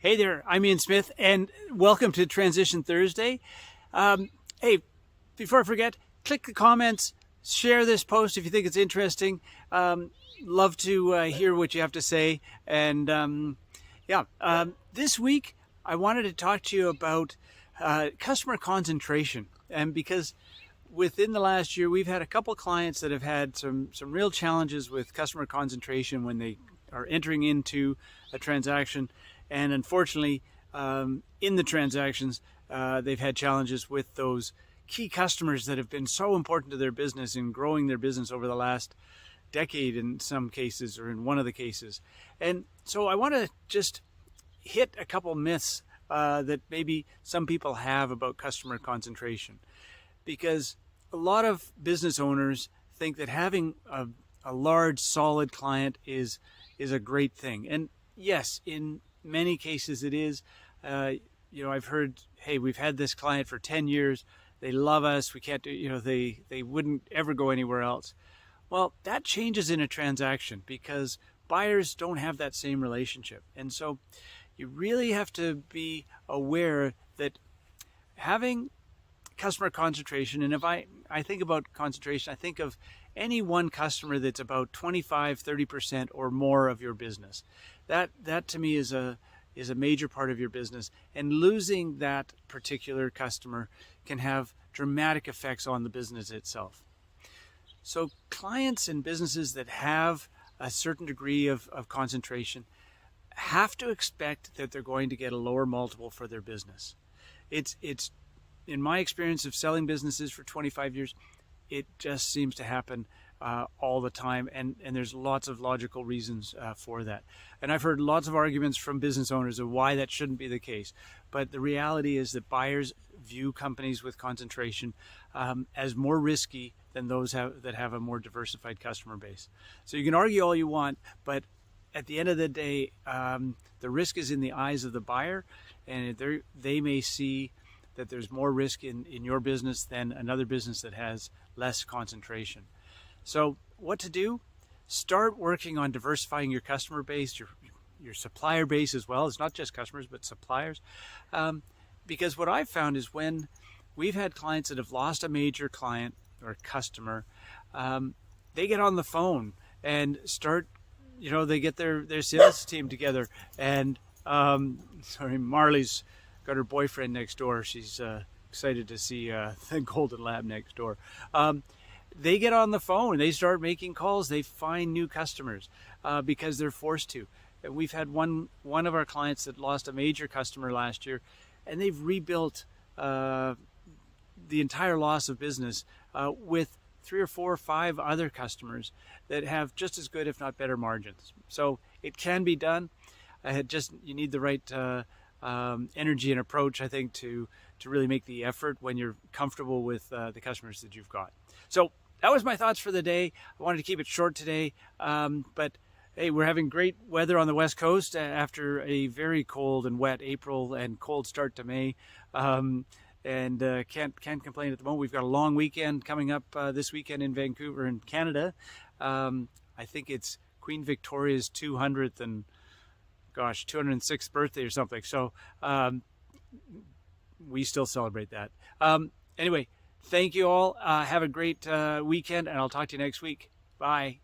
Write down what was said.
Hey there, I'm Ian Smith, and welcome to Transition Thursday. Hey, before I forget, click the comments, share this post if you think it's interesting. Love to hear what you have to say. And this week I wanted to talk to you about customer concentration, and because within the last year we've had a couple clients that have had some real challenges with customer concentration when they are entering into a transaction. And unfortunately, in the transactions, they've had challenges with those key customers that have been so important to their business in growing their business over the last decade in some cases, or in one of the cases. And so I want to just hit a couple myths that maybe some people have about customer concentration. Because a lot of business owners think that having a large, solid client is a great thing. And yes, in many cases it is. I've heard, hey, we've had this client for 10 years. They love us. We can't do, they wouldn't ever go anywhere else. Well, that changes in a transaction because buyers don't have that same relationship. And so you really have to be aware that having customer concentration, and if I think about concentration, I think of any one customer that's about 25-30% or more of your business. That to me is a major part of your business, and losing that particular customer can have dramatic effects on the business itself. So clients and businesses that have a certain degree of concentration have to expect that they're going to get a lower multiple for their business. It's in my experience of selling businesses for 25 years, it just seems to happen all the time, and there's lots of logical reasons for that. And I've heard lots of arguments from business owners of why that shouldn't be the case. But the reality is that buyers view companies with concentration as more risky than those that have a more diversified customer base. So you can argue all you want, but at the end of the day, the risk is in the eyes of the buyer, and they may see that there's more risk in your business than another business that has less concentration. So what to do? Start working on diversifying your customer base, your supplier base as well. It's not just customers, but suppliers. Because what I've found is when we've had clients that have lost a major client or customer, they get on the phone and start, they get their sales team together. And Marley's got her boyfriend next door. She's excited to see the golden lab next door. They get on the phone, they start making calls, they find new customers because they're forced to. And we've had one of our clients that lost a major customer last year, and they've rebuilt the entire loss of business with 3 or 4 or 5 other customers that have just as good, if not better, margins. So it can be done. You need the right energy and approach, I think, to really make the effort when you're comfortable with the customers that you've got. So that was my thoughts for the day. I wanted to keep it short today, but hey, we're having great weather on the West Coast after a very cold and wet April and cold start to May, and can't complain at the moment. We've got a long weekend coming up this weekend in Vancouver in Canada. I think it's Queen Victoria's 200th 206th birthday or something. So we still celebrate that. Anyway, thank you all. Have a great weekend, and I'll talk to you next week. Bye.